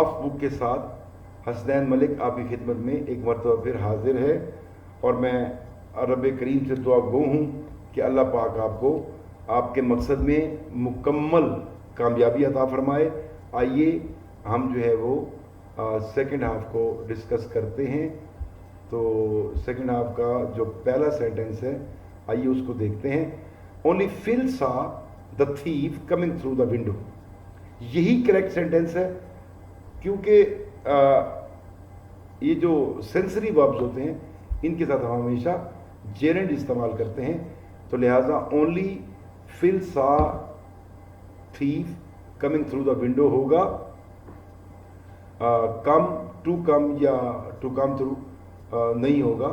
Half book के साथ हसनैन मलिक आपकी खिदमत में एक मरतबा फिर हाजिर है, और मैं रब करीम से दुआ गो हूँ कि अल्लाह पाक आपको आपके मकसद में मुकम्मल कामयाबी अता फरमाए। आइए हम जो है वो सेकंड हाफ को डिस्कस करते हैं। तो सेकंड हाफ का जो पहला सेंटेंस है, आइए उसको देखते हैं। ओनली फिल सा the thief coming through the window, यही करेक्ट सेंटेंस है, क्योंकि ये जो सेंसरी वर्ब्स होते हैं इनके साथ हम हमेशा जेरेंड इस्तेमाल करते हैं, तो लिहाजा ओनली फिल सा thief coming through the window होगा। कम, टू कम या टू कम थ्रू नहीं होगा,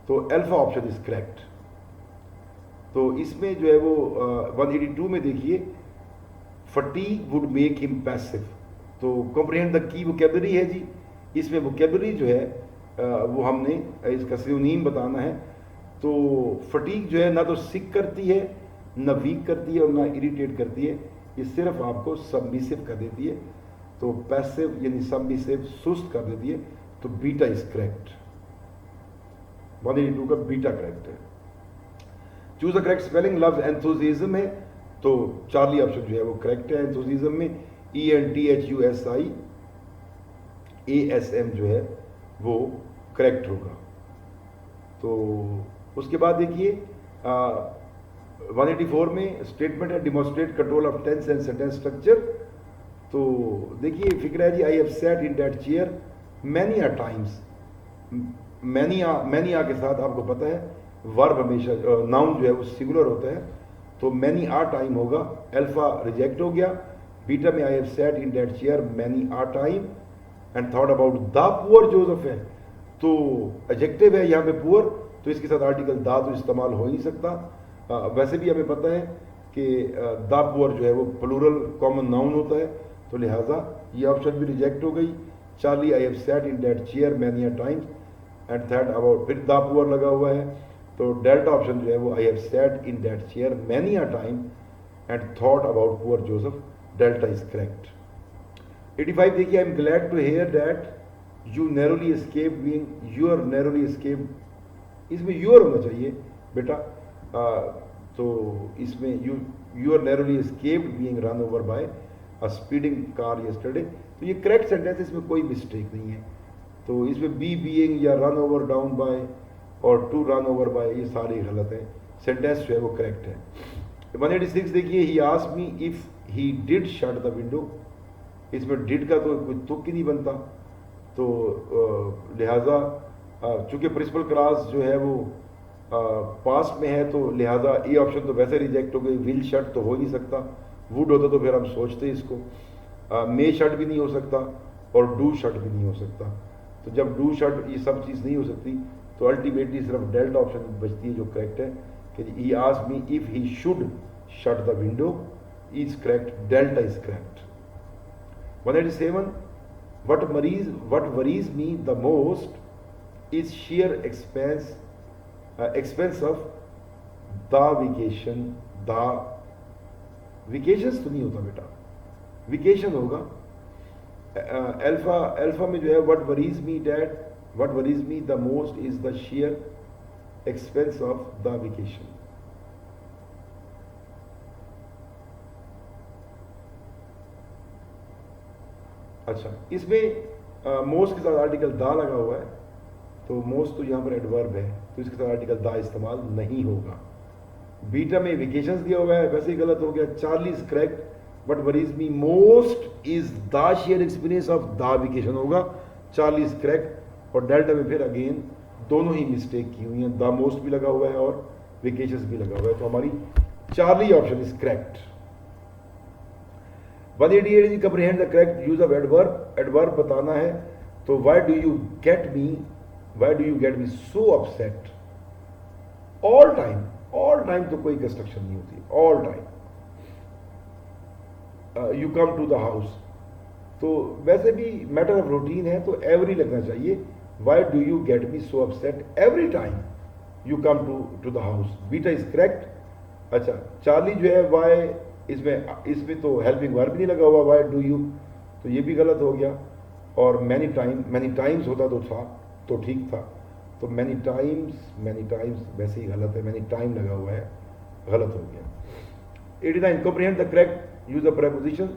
तो अल्फा ऑप्शन इज करेक्ट। तो इसमें जो है वो 182 में देखिए, fatigue would make him passive, तो कॉम्प्रिहेंड द की वोकेबलरी है जी। इसमें वोकेबलरी जो है वो हमने इसका सिनोनिम बताना है। तो फटीग जो है ना तो सिक करती है, ना वीक करती है और ना इरिटेट करती है, ये सिर्फ आपको सबमिसिव कर देती है। तो पैसिव यानी सबमिसिव, सुस्त कर देती है। तो बीटा इज करेक्ट, 182 का बीटा करेक्ट है। Choose the correct spelling, love enthusiasm है, तो चार्ली ऑप्शन जो है वो करेक्ट है। एंथुजिज्म में ENTHUSIASM जो है वो करेक्ट होगा। तो उसके बाद देखिए 184 में स्टेटमेंट है demonstrate control of tense and sentence structure. तो देखिए फिक्र है जी, I have sat in that chair many a times. Many a के साथ आपको पता है वर्ब हमेशा नाउन जो है वो सिंगुलर होता है, तो मैनी आ टाइम होगा। अल्फा रिजेक्ट हो गया। बीटा में I have sat in that chair many a time and thought about the poor Joseph है, तो एडजेक्टिव है यहाँ पे पुअर, तो इसके साथ आर्टिकल दा तो इस्तेमाल हो ही नहीं सकता। वैसे भी हमें पता है कि द पुअर जो है वो प्लूरल कॉमन नाउन होता है, तो लिहाजा ये ऑप्शन भी रिजेक्ट हो गई। Charlie I have sat in that chair many a times and thought about, फिर द पुअर लगा हुआ है, तो डेल्टा ऑप्शन जो है वो I have sat in that chair many a time and thought about poor Joseph, delta is correct. 85 देखिए, I am glad to hear that you narrowly escape being, your narrowly escape, इसमें your होना चाहिए बेटा। तो इसमें your narrowly escaped being run over by a speeding car yesterday, तो ये correct sentence, इसमें कोई मिस्टेक नहीं है। तो इसमें बी बीइंग या रन ओवर डाउन बाय और टू रन ओवर बाय, ये सारे गलत हैं। सेंटेंस जो है वो करेक्ट है। 186 देखिए, he asked me if he did shut the window, इसमें डिड का तो कोई तुक ही नहीं बनता, तो लिहाजा चूंकि प्रिंसिपल क्लास जो है वो पास्ट में है, तो लिहाजा ए ऑप्शन तो वैसे रिजेक्ट हो गई। विल शट तो हो नहीं सकता, वुड होता तो फिर हम सोचते इसको। मे शट भी नहीं हो सकता और डू शट भी नहीं हो सकता, तो जब डू शट ये सब चीज़ नहीं हो सकती, तो अल्टीमेटली सिर्फ डेल्टा ऑप्शन बचती है जो करेक्ट है कि he asked me if he should shut the window is correct, delta is correct. 187 what worries me the most is sheer expense of the vacation, the vacations तो नहीं होता बेटा, vacation होगा। अल्फा में जो है what worries me the most is the sheer expense of the vacation। अच्छा, इसमें मोस्ट के साथ आर्टिकल दा लगा हुआ है, तो मोस्ट तो यहाँ पर एडवर्ब है, तो इसके साथ आर्टिकल दा इस्तेमाल नहीं होगा। बीटा में वेकेशंस दिया हुआ है, वैसे ही गलत हो गया। Charlie is correct, but worries me most is the share experience of the vacation होगा। चार्ली इज करेक्ट, और डेल्टा में फिर अगेन दोनों ही मिस्टेक की हुई हैं, द मोस्ट भी लगा हुआ है और वेकेशंस भी लगा हुआ है, तो हमारी Charlie option is correct. 188 is comprehend the correct use of adverb, adverb बताना है, तो why do you get me so upset all time तो कोई कंस्ट्रक्शन नहीं होती, all time। you come to the house, तो वैसे भी मैटर ऑफ रूटीन है, तो एवरी लगना चाहिए। why do you get me so upset every time you come to the house, beta is correct. अच्छा, चार्ली जो है वाई, इसमें तो हेल्पिंग वर्ब नहीं लगा हुआ, वाई डू यू, तो ये भी गलत हो गया। और मैनी टाइम्स होता तो था तो ठीक था, तो मैनी टाइम्स वैसे ही गलत है, मैनी टाइम लगा हुआ है, गलत हो गया। 89 comprehend the correct use of preposition.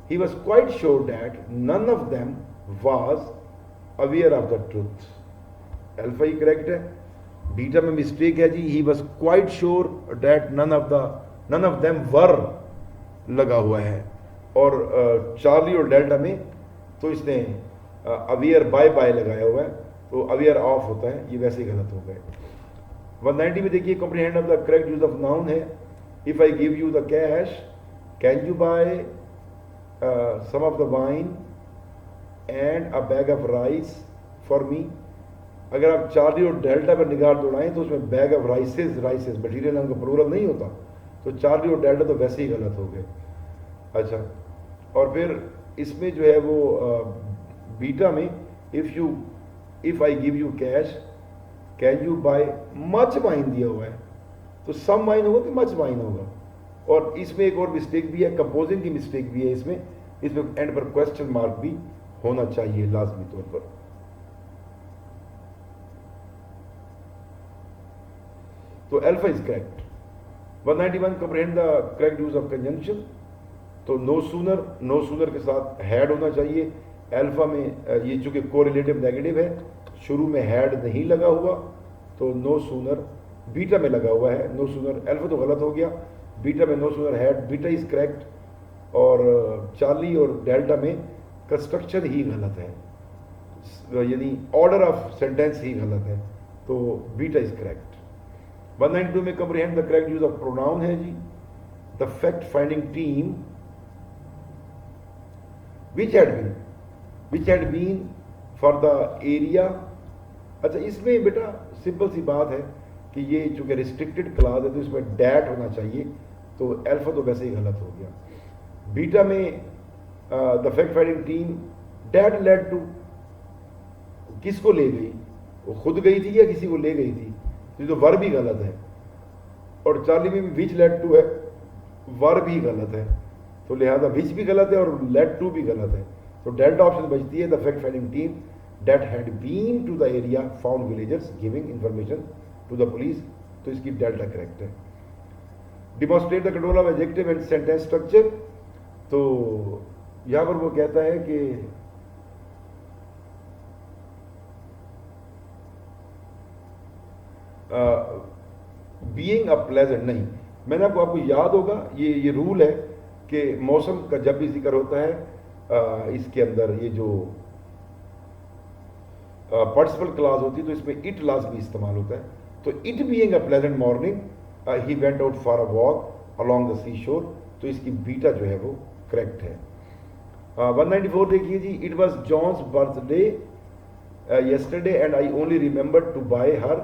He was quite sure that none of them was aware of the truth. Alpha ही करेक्ट है, बीटा में मिस्टेक है जी। He was quite sure that none of them were लगा हुआ है, और Charlie और डेल्टा में तो इसने अवियर बाय लगाया हुआ है, तो अवियर ऑफ होता है, ये वैसे ही गलत हो गए। 190 में देखिए comprehend of the correct use of noun है। If I give you the cash can you buy some of the wine and a bag of rice for me. अगर आप चार्ली और डेल्टा पर निगाह दौड़ाएं तो उसमें बैग ऑफ राइसेस मटीरियल नाम का प्लूरल नहीं होता, तो चार्ली और डेल्टा तो वैसे ही गलत हो गए। अच्छा, और फिर इसमें जो है वो बीटा में if I give you cash can you buy much wine दिया हुआ है, तो सम वाइन होगा कि मच वाइन होगा। और इसमें एक और मिस्टेक भी है, कंपोजिंग की मिस्टेक भी है इसमें एंड पर क्वेश्चन मार्क भी होना चाहिए लाजमी तौर पर। तो alpha is correct. 191 comprehend the correct use of conjunction. तो नो सूनर के साथ हैड होना चाहिए। अल्फा में ये चूंकि कोरिलेटिव नेगेटिव है, शुरू में हैड नहीं लगा हुआ, तो नो सूनर बीटा में लगा हुआ है, नो सूनर। अल्फा तो गलत हो गया, बीटा में no sooner had, beta is correct. और चार्ली और डेल्टा में कंस्ट्रक्शन ही गलत है, यानी ऑर्डर ऑफ सेंटेंस ही गलत है, तो बीटा इज करेक्ट। 192 में comprehend the correct use of pronoun है जी। The fact finding team which had been for the area. अच्छा, इसमें बेटा सिंपल सी बात है कि ये चूंकि रिस्ट्रिक्टेड क्लास है तो इसमें डैट होना चाहिए, तो अल्फा तो वैसे ही गलत हो गया। बीटा में the fact finding team that led to, किसको ले गई, वो खुद गई थी या किसी को ले गई थी, तो वर भी गलत है। और चार्ली में विच लेड टू है, वर भी गलत है, तो लिहाजा विच भी गलत है और लेड टू भी गलत है, तो डेल्टा ऑप्शन बचती है। The fact finding team that had been to the area found villagers giving information to the police, तो इसकी डेल्टा करेक्ट है। Demonstrate the control of adjective and sentence structure. तो यहां पर वो कहता है कि बीइंग अ प्लेजेंट नहीं, मैंने आपको याद होगा ये रूल है कि मौसम का जब भी जिक्र होता है इसके अंदर ये जो पार्टिसिपल क्लास होती है तो इसमें इट लास्ट भी इस्तेमाल होता है। तो it being a pleasant morning he went out for a walk along the sea shore, तो इसकी बीटा जो है वो करेक्ट है। 194 देखिए जी। It was John's birthday yesterday and I only remembered to buy her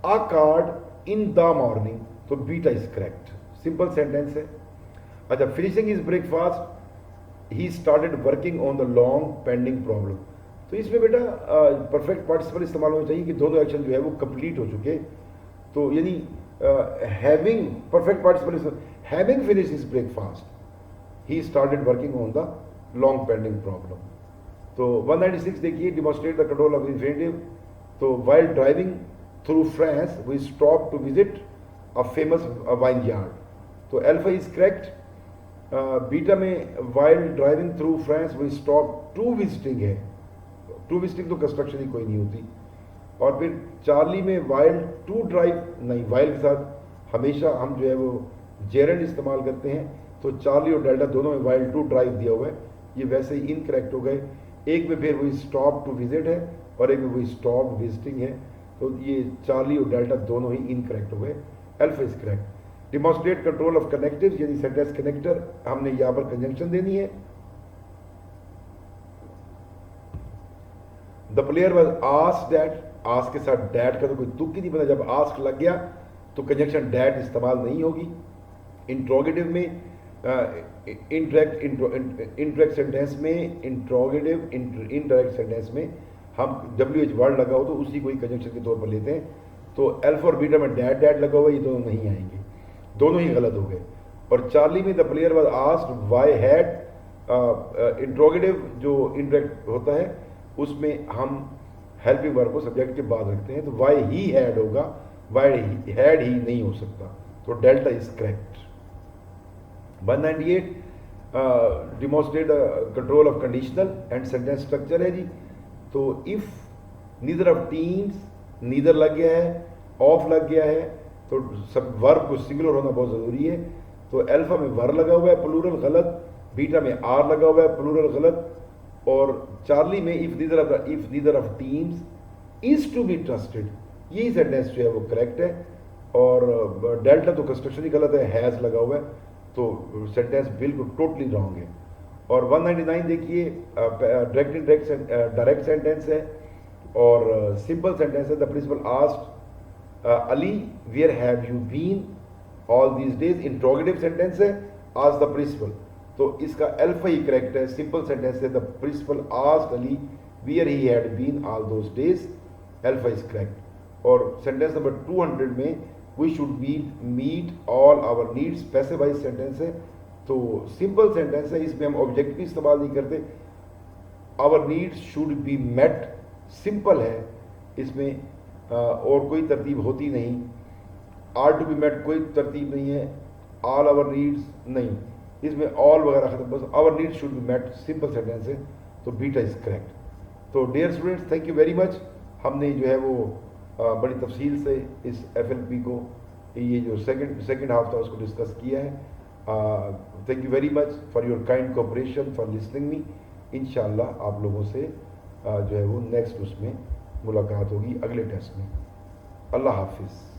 a card in the morning, तो beta is correct, simple sentence है। अच्छा, finishing is breakfast he started working on the long pending problem, तो इसमें बेटा perfect participle इस्तेमाल होना चाहिए कि दोनों एक्शन जो है वो कंप्लीट हो चुके, तो यानी having perfect participle having finish is breakfast he started working on the long pending problem. तो 196 देखिए। Demonstrate the control of infinitive. तो while driving through France we stop to visit a famous vineyard, तो alpha is correct. Beta में while driving through France we stop to visiting है, to visiting तो construction ही कोई नहीं होती। और फिर चार्ली में वाइल टू ड्राइव नहीं, वाइल के साथ हमेशा हम जो है वो जेरेंड इस्तेमाल करते हैं, तो चार्ली और डेल्टा दोनों में वाइल टू ड्राइव दिया हुआ है, ये वैसे ही इनकरेक्ट हो गए। एक में फिर वही स्टॉप टू विजिट है और एक में वही स्टॉप विजिटिंग है, तो ये चार्ली और डेल्टा दोनों ही इनकरेक्ट हो गए। Alpha is correct. Demonstrate control of connective, यानी सेंटेंस कनेक्टर, हमने यहां पर कंजंक्शन देनी है। The player was asked that, ask के साथ डैट का तो कोई तुक ही नहीं पता, जब आस्क लग गया तो कंजंक्शन डैट इस्तेमाल नहीं होगी। इंट्रोगेटिव में इंटरेक्ट सेंटेंस में, इंट्रोगेटिव इनडायरेक्ट सेंटेंस में हम WH वर्ड लगा हो तो उसी को ही कंजंक्शन के तौर पर लेते हैं, तो अल्फा और बीटा में डैट लगा हुआ, ये दोनों नहीं आएंगे, दोनों ही गलत हो गए। और चार्ली में the player was asked why had interrogative जो इंटरेक्ट होता है उसमें हम हेल्पिंग वर्ब को सब्जेक्ट के बाद रखते हैं, तो वाई ही हैड होगा, वाई हैड ही नहीं हो सकता, तो delta is correct. 198 demonstrate control of conditional and sentence structure है जी। तो if neither of teams, neither लग गया है, ऑफ लग गया है, तो सब वर्ब को सिंगुलर होना बहुत ज़रूरी है। तो अल्फा में वर लगा हुआ है प्लूरल गलत, बीटा में आर लगा हुआ है प्लूरल गलत, और चार्ली में if neither of teams is to be trusted, यही सेंटेंस जो है वो करेक्ट है। और डेल्टा तो कंस्ट्रक्शन ही गलत है, हैज़ लगा हुआ है, तो सेंटेंस बिल्कुल टोटली रॉन्ग है। और 199 देखिए डायरेक्ट सेंटेंस है और सिंपल सेंटेंस है। The principal asked Ali where have you been all these days, interrogative sentence है, आस्क्ड द प्रिंसिपल, तो इसका अल्फा ही करेक्ट है। सिंपल सेंटेंस है the principal asked Ali where he had been all those days, alpha is correct. और sentence number 200 में we should meet all our needs, passive sentence है, तो सिंपल सेंटेंस है, इसमें हम ऑब्जेक्ट भी इस्तेमाल नहीं करते। Our needs should be met, simple है, इसमें और कोई तरतीब होती नहीं। आर टू बी मेट कोई तरतीब नहीं है, ऑल आवर नीड्स नहीं, इसमें ऑल वगैरह खत्म, बस our needs should be met, simple sentence है, तो बीटा इज करेक्ट। तो dear students, thank you very much. हमने जो है वो बड़ी तफसील से इस FLP को, ये जो सेकंड हाफ था उसको डिस्कस किया है। Thank you very much for your kind cooperation, for listening me. इंशाल्लाह आप लोगों से जो है वो नेक्स्ट उसमें मुलाकात होगी अगले टेस्ट में। अल्लाह हाफिज़।